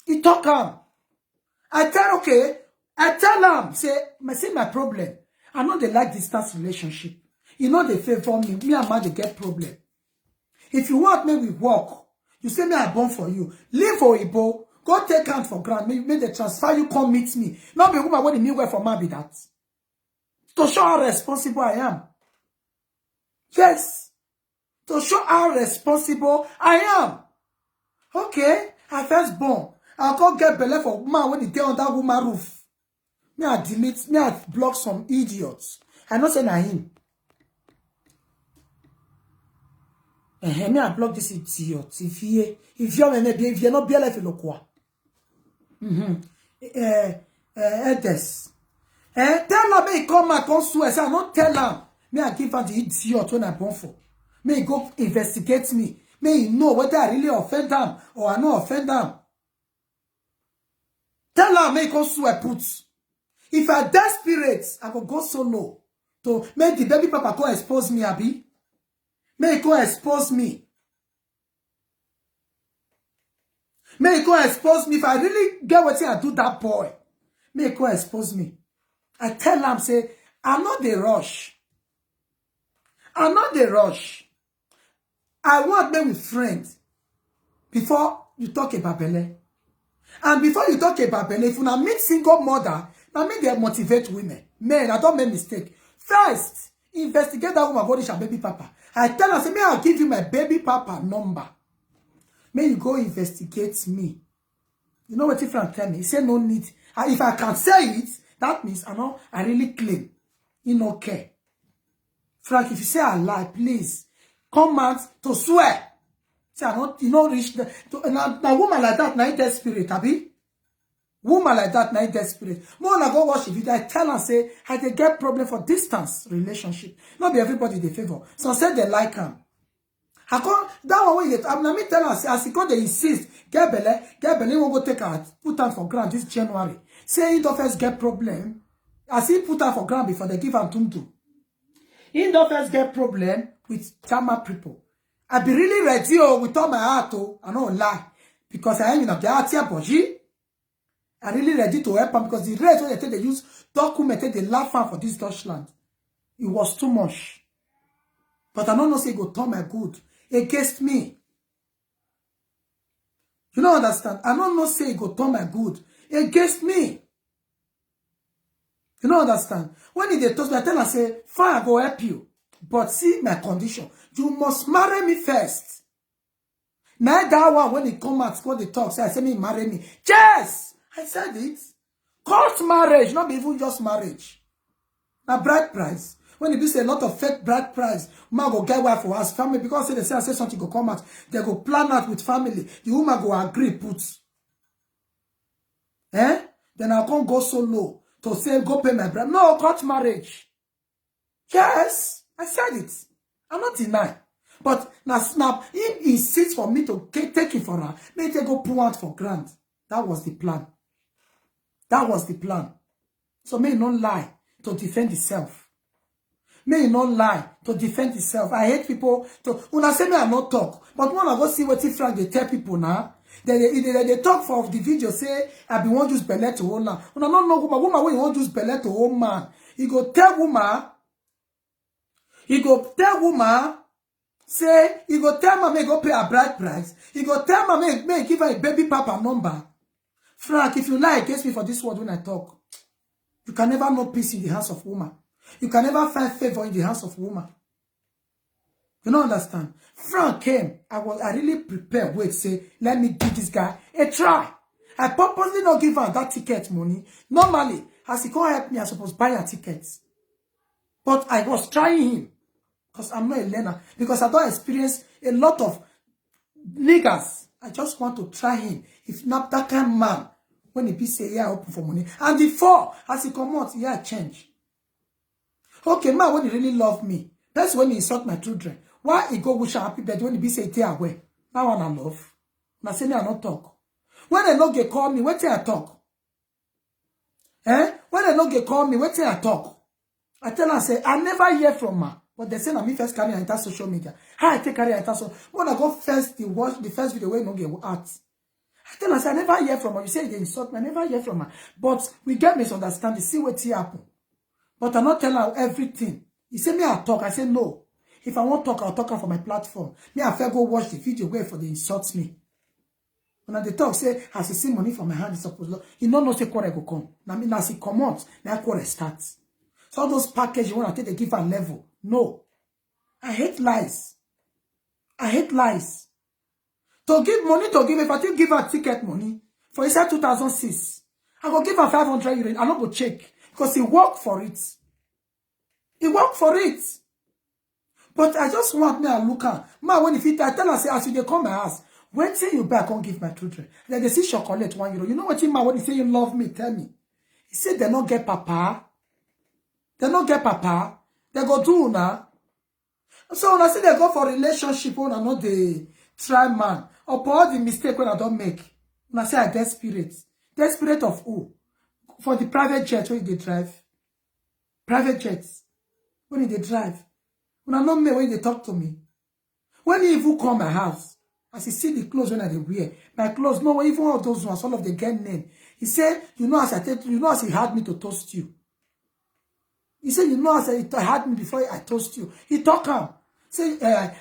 He talk her. I tell him, say my problem. I know they like distance relationship. You know they favor me. Me and man, they get problem. If you want me, we walk. You say me, I born for you. Leave for Igbo. Go take count for grant. Make the transfer you come meet me. Not be woman when the new way for man be that. To show how responsible I am. Yes. To show how responsible I am. Okay. I first born. I'll go get belly for man when he dey on that woman roof. Me I delete. Me I block some idiots. I know say na him. Me I block this idiot. If you're not be life in quoi. Edes. Tell her, may come back on swear. Say, I not tell her. May I give her the idiot when I born for. May he go investigate me. May he know whether I really offend them or I not offend them. Tell her, may he come swear put. If I desperate, I will go so low. To make the baby papa go expose me, Abi. May he go expose me. May he go expose me. If I really get what I do that boy, may he go expose me. I tell them, say, I'm not the rush. I'm not the rush. I want them with friends before you talk about Bele. And before you talk about Bele, if you now meet single mother, now make them motivate women. Men, I don't make mistake. First, investigate that woman, what is her baby papa. I tell her, say, may I give you my baby papa number. May you go investigate me. You know what Frank tell me? He said no need. And if I can say it, that means I really claim. You know, care. Frank, if you say I lie, please come out to swear. Say I not, you know, reach the now woman like that, now desperate, Abi. Woman like that, now desperate. More when I go watch the video, I tell her, say, I they get problem for distance relationship. Not be everybody they favor. Some say they like him. I call that one way. I'm not me tell her, say, as he call they insist, get Bele, won't go take her, put her for ground this January. Say he don't first get problem. As he put her for ground before they give her tumtum. He don't first get problem with Chama people. I be really ready with all my heart, I don't lie. Because I am in a Gatia Boji. I really ready to help them because the rate when they use documented they laugh for this Deutschland. It was too much. But I don't know say go turn my good against me. You don't understand? I don't know say go turn my good against me. You don't understand? When they told me, I tell her, say, fine, I go help you. But see my condition. You must marry me first. Now that one, when they come out, when they talk, say, I say, me marry me. Yes! I said it. Court marriage, not even just marriage. Now, bride price. When they say a lot of fake bride price, man go get wife for us family because they say something go come out. They go plan out with family. The woman go agree, put. Then I can't go so low. To say, go pay my bride. No, court marriage. Yes, I said it. I'm not denying. But now snap, he insists for me to take it for her. Maybe they go pull out for grant. That was the plan. That was the plan. So may not lie to defend itself. May not lie to defend itself. I hate people to when I say me I not talk. But when I go see what Frank they tell people now. They talk for the video say I be want use Bele to hold now. When I don't know woman when you want use Bele to hold man. He go tell woman. Say he go tell man make go pay a bride price. He go tell man make give her a baby papa number. Frank, if you lie against me for this word when I talk, you can never know peace in the hands of woman. You can never find favor in the hands of woman. You don't understand? Frank came. I really prepared. Wait, say, let me give this guy a try. I purposely not give her that ticket money. Normally, as he can't help me, I supposed to buy her tickets. But I was trying him. Because I'm not a learner. Because I don't experience a lot of niggas. I just want to try him. If not that kind of man, when he be say, yeah, open for money. And before, as he come out, yeah, change. Okay, man, when he really love me, that's when he insult my children. Why he go wish a happy birthday when he be say stay away? That one I love. Now say me I not talk. When they not get call me, wait till I talk. When they not get call me, wait till I talk. I tell her say I never hear from her. But they say na me first carry her into social media. How I take carry her into social. When I go first the first video where no get out. I tell her say I never hear from her. You say they insult me, I never hear from her. But we get misunderstanding. See what happen. But I not tell her everything. He say me I talk. I say no. If I want to talk, I'll talk for my platform. Me, I fair go watch the video where for the insults me. When I talk, say, as he see money from my hand, it's supposed to, you don't know say quarter go come. Now, me, as he come out, now quarter starts. So all those packages you want to take, they give a level. No. I hate lies. I hate lies. To give money, if I take give her ticket money, for inside 2006, I go give her 500 euros. I not go check. Because he worked for it. He worked for it. But I just want me to look at. Man, when if I tell her, say, as you they come my house, When say you back, I can't give my children. Then they see chocolate €1. You know what man when he say you love me, tell me. He said they not get papa. They not get papa. They go do now. So when I say they go for relationship, when I know they try man. Or for all the mistake when I don't make. When I say I get spirit. Get spirit of who? For the private jet when they drive. Private jets. When they drive. When I know me when they talk to me. When he even come my house. As he see the clothes when I wear. My clothes, no, even all those ones, all of the get name. He said, you know as I tell you know as he had me to toast you. He said, you know as he had me before I toast you. He talk him. Say,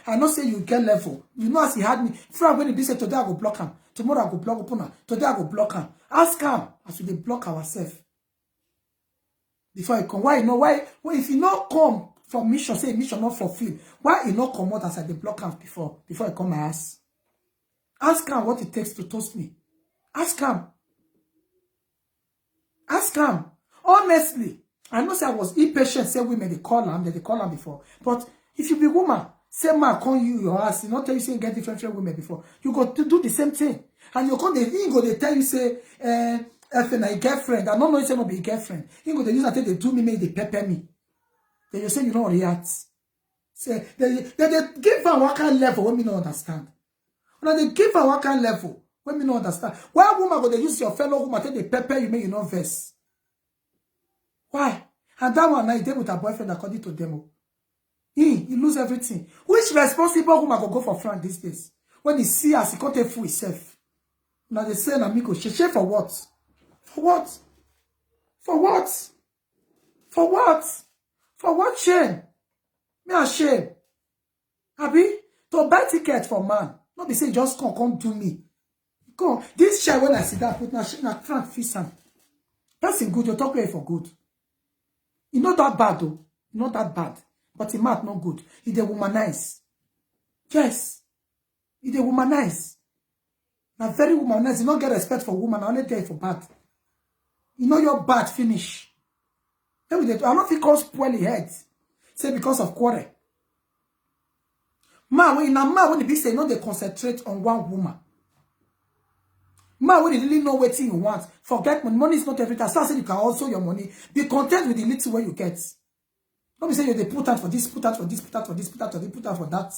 I not say you get level. You know as he had me. From when he be say today I go block him. Tomorrow I go block him. Today I go block him. Ask him as we block ourselves. Before he come. Why you know why if he not come for mission, say mission not fulfilled. Why he not come out as I block him before he come my ass? Ask him what it takes to toast me. Ask him. Ask him. Honestly, I know say I was impatient, say women, they call him before. But if you be woman, say man call you your ass, not tell you say you get different women before. You got to do the same thing. And you go they tell you say, if a girlfriend, I don't know if say not be a girlfriend. You go they use until they do me, make they pepper me. Then you say you don't react. Say they give her what kind of level when me don't understand. Now they give her what kind of level when me don't understand. Why woman go they use your fellow woman till they pepper you make you not verse? Why? And that one now he did with her boyfriend according to them. He lose everything. Which responsible woman go for Frank these days? When he see us, he can't take fool himself. Now they say amigo, she for what? For what? For what? For what? For what shame? Me ashamed. Abi, to buy ticket for man. Not be say just come do me. Come. This share when I see that put na Frank Fisan. Person good, you talk for good. He not that bad though. He not that bad. But he might not good. He dey womanize. Yes. He dey womanize. Now very womanize. He not get respect for woman. Only there for bad. You know your bad finish. I don't think cause spoil the head. Say because of quarrel. Man, when the be say no, they concentrate on one woman. Man, when you really know what you want, forget money. Money is not everything. So I said you can also your money. Be content with the little way you get. Don't be saying they put out for this, put out for this, put out for this, put out for this, put out for that.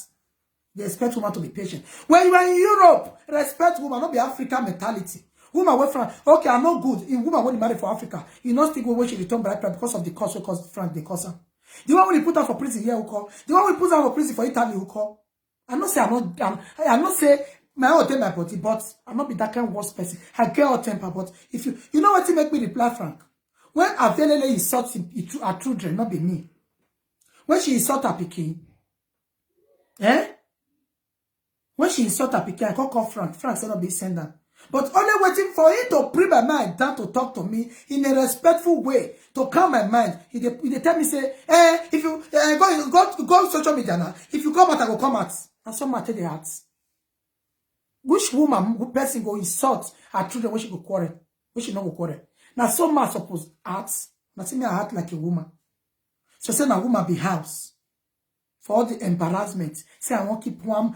They expect woman to be patient. When you are in Europe, respect woman, not be African mentality. Woman went from okay, I'm not good. In woman when you marry for Africa, you not still go when she return back because of the cost because Frank they cost her. The one when you put her for prison here who call. The one we put her for prison for Italy who call. I'm not say I'm not say my own temper body, but I'm not be that kind of worst person. I get all temper, but if you know what to make me reply, Frank. When Avelele insults her children, not be me. When she insult her pikin, when she insult her pikin, I call Frank. Frank said not be send her. But only waiting for him to bring my mind down to talk to me in a respectful way, to calm my mind. He tell me, say, if you go social media now, if you come out, I go come out. And some matter the heart. Which woman, who person go insult her children when she go quarrel? When she not go quarrel? Now some man suppose act. Now see me I act like a woman. So say na woman be house. For all the embarrassment. Say I won't keep one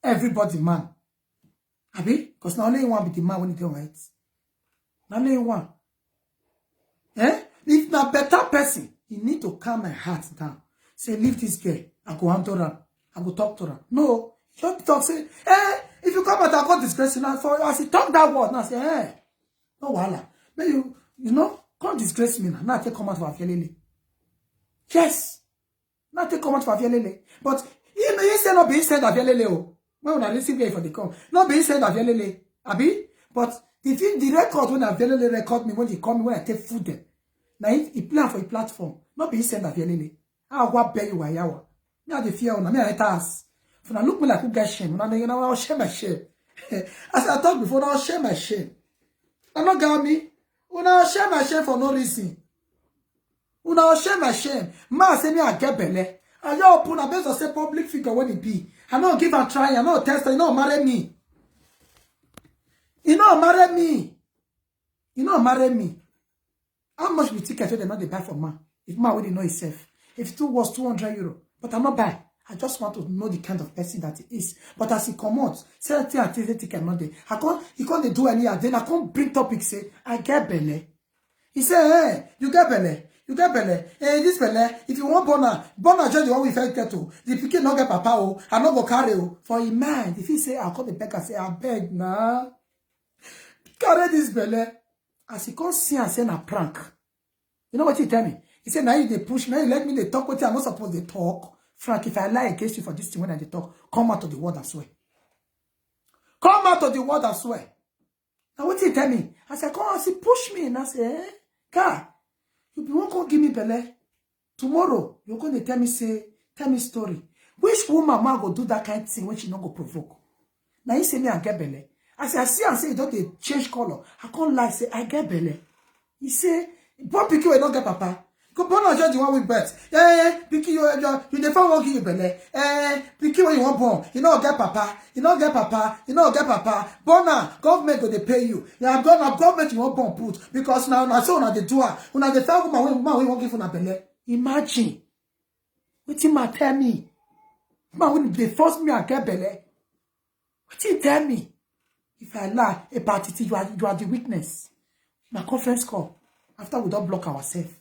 everybody man. Abi? Because not only one be the man when he don't right. Not only one. If na better person, you need to calm my heart down. Say, leave this girl. I go handle her. I go talk to her. No. Just talk, say, if you come out, I go disgrace you now. For as he talk that word, now say, no wahala. But you know, come disgrace me now. Now I take come out for Afielele. Yes. Now I take come out for Afielele. But you say not be said Afielele, oh. When I listen here for the come, not being said Avielele, Abi, but the record when Avielele record me when he call me when I take food them. Now he plan for a platform, not being said Avielele. I what pay you yawa. Me I the fear on me I task. For now look me like who get shame. Now you know I'll share my shame. As I talked before, I'll share my shame. I not got me. I'll share my shame for no reason. I'll share my shame. Ma say me I get belle. And you open a base of say public figure when it be. I don't give a try, I don't test, you don't marry me. You don't marry me. You don't marry me. How much be ticket they not they buy for man? If man already know himself. If it was €200, but I'm not buy. I just want to know the kind of person that he is. But as he come out, say I cannot do. He can't do any. Then I can't bring topic. Say I get belly. He say, hey, you get belly. You get belly. Hey, this belly. If you want Bona just the one we felt get to. The pikin not get papa o. I not go carry o. For him mind, if he say I call the beggar, say I beg nah. Carry this belly. As he can't see and say na prank. You know what he tell me? He said, now you they push, now you let me they talk with you. I'm not supposed to talk. Frank, if I lie against you for this thing when I they talk, come out of the word and swear. Come out of the word and swear. Now what he tell me? I said, come on, see, push me. And I say, eh? God, you won't go give me belly. Tomorrow, you're going to tell me story. Which woman man go do that kind of thing when she not go provoke? Now you say me I get belly. I say, I see and say, you don't they change color. I can't lie, say, I get belly. He say, born pikin will not get papa. Go born just the one with birth. Pikin you never won't give you belly. Pikin when you want born, you know get papa. You know get papa. You know get papa. Born now, government go they pay you. Yeah, government you want born put because now so now they do it. Now the fair woman we won't give you belly. Imagine. What you might tell me? Man, when they force me to get belly, what you tell me? If I lie, a party, you are the witness. My conference call. After we don't block ourselves.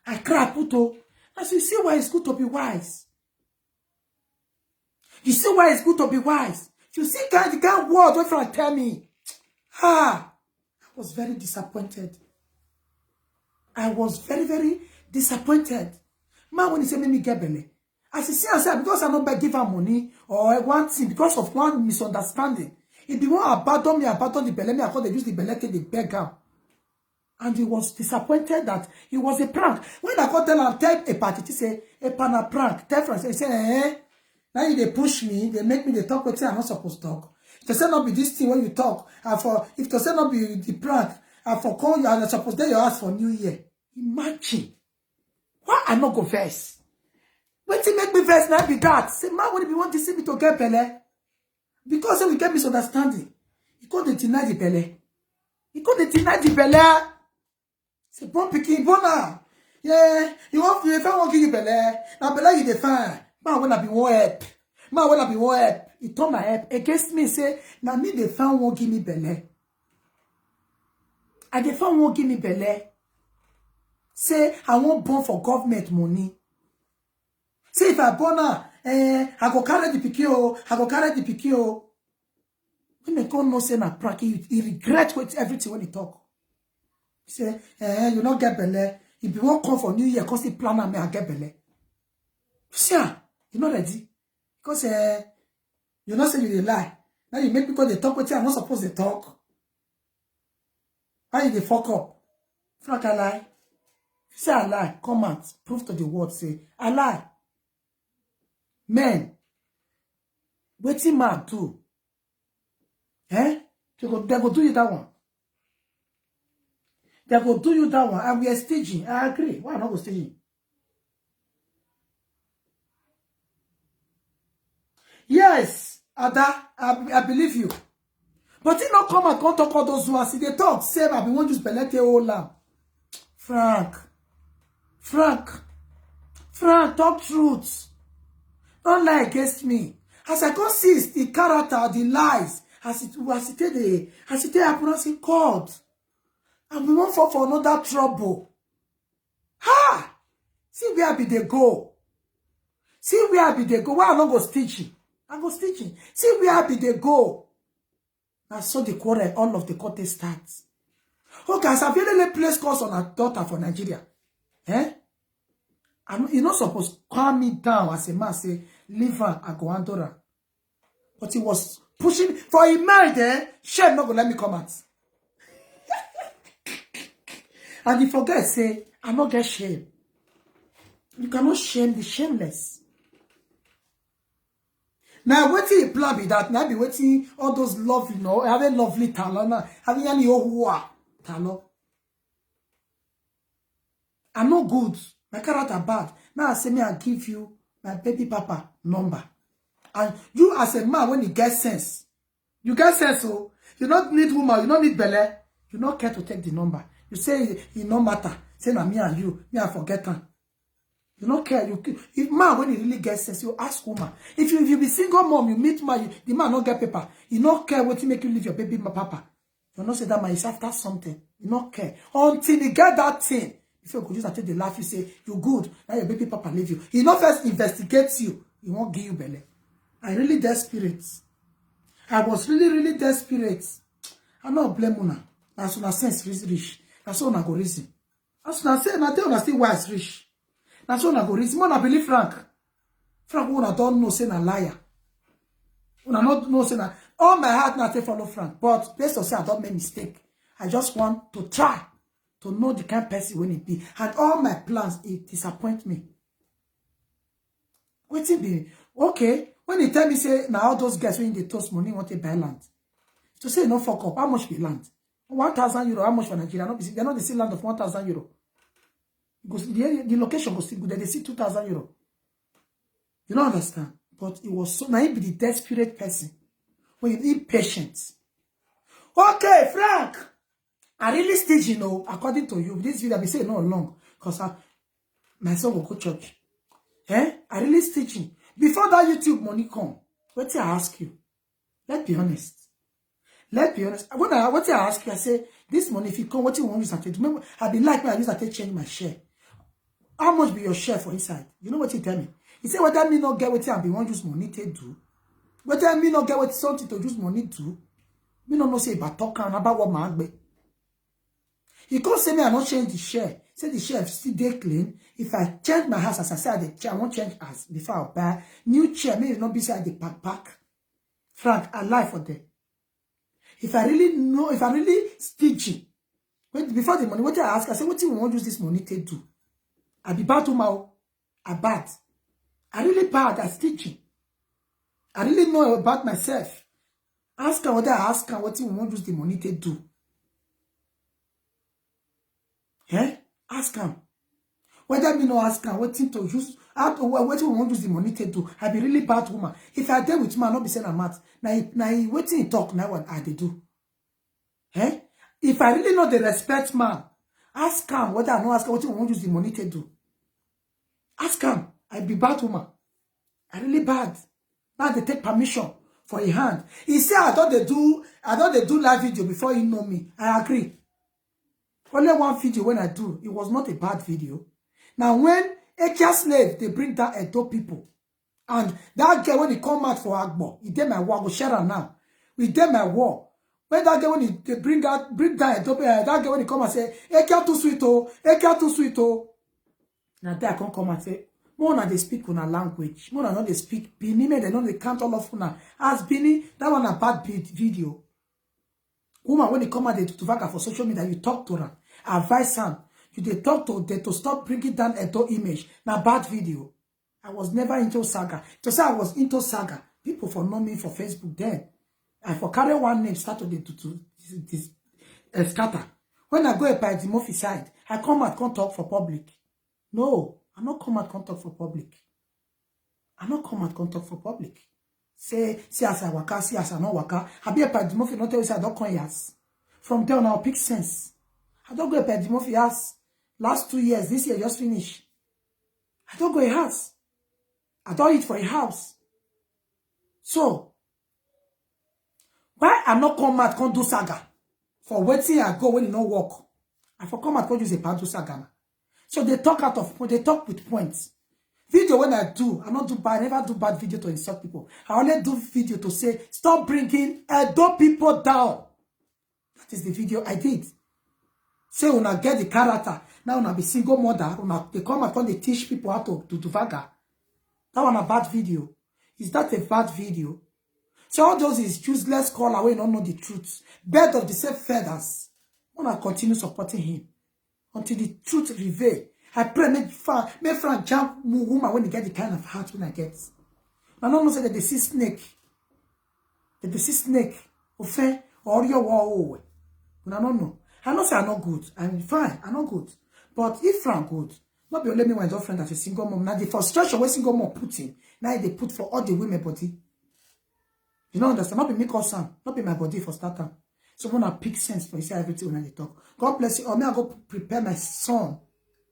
I cry, puto. As you see why it's good to be wise. You see why it's good to be wise. You see the kind of word what Frank tell me. I was very disappointed. I was very, very disappointed. Man, when he said, make me get belly. As you see, I said, because I not give her money or one thing, because of one misunderstanding. If they want to abandon the belly, I thought they use the belly to the beg her. And he was disappointed that it was a prank. When I got tell a party, he say, a pana prank. Tell friends, he say, now you they push me, they make me they talk with you, I'm not supposed to talk. If they say not be this thing when you talk, if they say not be the prank, and for call you, and supposed to you ask for New Year. Imagine. Why I not go first? When he make me first, now be that. Say, man, when you want to see me to get belly? Because we get misunderstanding. He couldn't deny the belly. He couldn't deny the belly. Say, bon pikin, bona. Yeah, you want if I want give you belly. Now belly you define. Man, when I be one help. Man, when I be one help. He turn my help against me. Say, now me define won't give me belly. I define won't give me belly. Say, I won't born for government money. Say, if I born I go carry the pikin. I go carry the pikin. When they come no say na prank, he regret with everything when he talk. He say, you not get belly. If you won't come for New Year, because he plan on me, I get belly. See, you not ready. Because you not say you dey lie. Now you make people they talk with you, I'm not supposed to talk. How you they fuck up? Frank, I lie. Say I lie, comment, prove to the world, say, I lie. Men, waiting man too. They go do you that one. They go do you that one. And we are staging. I agree. Why not go staging? Yes, Ada, I believe you. But he not come and come talk all those ones. They talk, say, I be want to belete old lamb. Frank, talk truth. Don't lie against me. As I can see the character, the lies, as it happens in court. And we won't fall for another trouble. Ha! See where be they go. See where be they go. Why I not go stitching? I go stitching. See where be they go. I saw the quarrel, all of the court starts. Okay, as I've really placed calls on a daughter for Nigeria. You're not supposed to calm me down as a man, say, leave her and go and do her. But he was pushing for a married, shame not gonna let me come out. And he forget, say, I not get shame. You cannot shame the shameless. Now, what he plan be that? Now be waiting all those lovely, having lovely talent, having any talent. I'm not good. My character bad. Now I say me I give you my baby papa number. And you as a man, when you get sense, you don't need woman, you don't need belly, you don't care to take the number. You say it no matter. Say na me and you, me I forget her. You don't care. If man, when he really gets sense, you ask woman. If you be single mom, you meet man, the man not get paper. You not care what to make you leave your baby, my papa. You not say that man is after something. You not care. Until you get that thing. If you go use and take the laugh, you say, you good. Now your baby papa leave you. He not first investigates you. He won't give you belly. I really desperate. I was really desperate. I'm not blame una. As soon as sense rich. That's all I go reason. As soon as say, I tell you, still why it's rich. That's all I go reason. Man, I believe Frank. Frank, una don't know, say na liar. Una not know, say na. All my heart, not to follow Frank. But based on say, I don't make mistake. I just want to try to know the kind of person when it be. And all my plans, it disappoint me. Waiting be okay. When they tell me, say, now all those guys when they toast money want to buy land. To say no fuck up, how much be land? 1,000 euro, how much for Nigeria? They're not the same land of 1,000 euro. Because the location was still good. They see 2,000 euro. You don't understand. But it was so naive, be the desperate person. When you need patience. Okay, Frank. I really stage, you know, according to you, this video I be saying no long. Because my son will go church. I really stitching. Before that YouTube money come, what I ask you? Let's be honest. Let's be honest. What I ask you, I say, this money, if you come, what you want to use at it? Remember, I be like me, I use at it change my share. How much be your share for inside? You know what you tell me? He say, what that mean not get what I be want use money to do? What that mean not get what something to use money to? Me no say about talking about what my agbe. He can't say me I not change the share. Say the share still dey clean. If I change my house as I said, I won't change as before I buy new chair. Maybe not beside the pack. Frank, I lie for them. If I really know, if I really stitching, before the money, what I ask, I say, what do you want to use this money to do? I be bad to my, I bad. I really bad at stitching. I really know about myself. Ask her what I ask her, what you want to use the money to do. Ask him. Whether me no ask him what to use, what you want to use the money to do. I be really bad woman. If I deal with man, not be saying I'm mad. Now what he talk now what I do. If I really know the respect man, ask him whether I know ask him what you want to use the money to do. Ask him. I be bad woman. I really bad. Now they take permission for a hand. He say I thought they do live video before you know me. I agree. Only one video when I do, it was not a bad video. Now when Ekia slave, they bring down Edo people. And that girl, when he come out for Agbo, he did my war, I will share her now. We did my war. When that girl, when they bring down Edo, that girl, when he come and say, Ekia too sweet, oh, Ekia too sweet, oh. Now there I can come and say, more than they speak on a language. More than they speak Bini, they know they can't all of una. As Bini, that one a bad video. Woman, when they come out to Vaga for social media, you talk to her. Advise her. You they talk to them to stop bringing down a Edo image. Now bad video. I was never into saga. To say I was into saga. People for know me for Facebook then. I for carry one name started to scatter. When I go by the Murphy side, I come out can't talk for public. No, I not come out can't talk for public. I not come out can't talk for public. Say as I waka, see as I not waka. I be a by the Murphy not tell you say I don't come yes. From there on I'll pick sense. I don't go a Paddy Murphy house. Last 2 years, this year just finished. I don't go a house. I don't eat for a house. So, why I not come out, can't do saga? For waiting I go when you no work. I for come out, can't use a part do saga. So they talk out of point, they talk with points. Video when I do, I not do bad, I never do bad video to insult people. I only do video to say, stop bringing Edo people down. That is the video I did. Say una get the character. Now una be single mother. They come and they teach people how to do Vaga. That one a bad video. Is that a bad video? So all those is useless call away don't know the truth. Bird of the same feathers. Wanna continue supporting him until the truth reveal. I pray make Frank jump woman when they get the kind of heart when I get. I don't know say that they see snake. That they see snake. Ofe or your wall. But I don't know. I know say I'm not good. I'm fine. I'm not good. But if Frank good, not be only me my girlfriend as a single mom. Now the frustration where single mom put in, now they put for all the women body. You don't understand? Not be me concern. Not be my body for starter. So when I pick sense for you say everything when I talk. God bless you. Or may I go prepare my son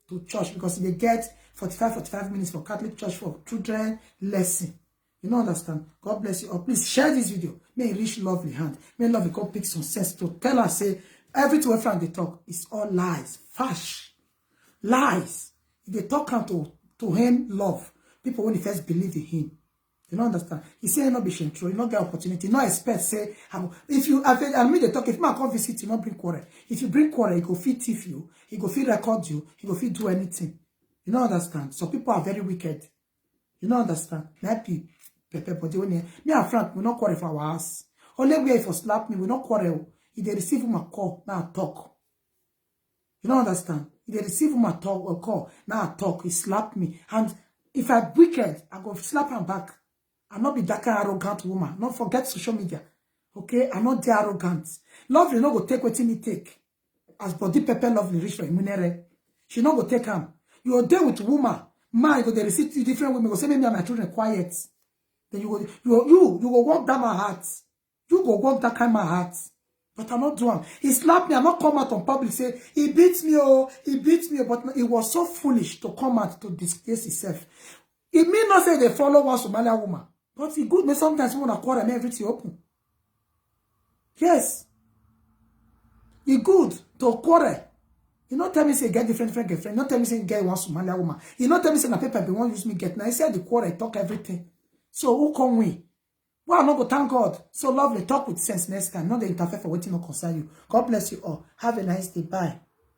to church because they get 45 minutes for Catholic church for children lesson. You don't understand? God bless you. Or please share this video. May it reach lovely hand. May lovely God pick some sense to tell us, say, everything we find they talk is all lies. Fash. Lies. If they talk out to him love, people when they first believe in him. You don't understand? He say he not be shameful, he not get opportunity, not expect say if you I mean they talk, if man come visit you, not bring quarrel. If you bring quarrel, he go fit thief you, he go fit record you, he go fit do anything. You don't understand? So people are very wicked. You don't understand? Maybe Pepe body when me and Frank we not quarrel for our ass. Only way if you slap me, we not quarrel. If they receive my call, now I talk. You don't understand? If they receive my talk or call, now I talk, he slap me. And if I'm wicked, I go slap him back. I'm not be that kind of arrogant woman. Not forget social media. Okay? I'm not the arrogant. Lovely not go take what me take. As body Pepe Lovely reach for Imunere. She not go take him. You are there with woman. Man, go they receive different women. Go say, maybe my children quiet. Then you go walk down my heart. You go walk that kind of my heart. But I'm not doing. He slapped me. I'm not come out on public say, he beats me, oh, he beats me. But it was so foolish to come out to disgrace himself. It may not say they follow one Somalia woman. But it's good. Sometimes when I quarrel, and everything open. Yes. It's good to quarrel. You not tell me say get different girlfriend. Not tell me say get one Somalia woman. You not tell me say na paper be one use me get. Now I said the quarrel, talk everything. So who come we? Well, I'm not go thank God. So lovely. Talk with sense next time. Not the interfere for waiting or concern you. God bless you all. Have a nice day. Bye.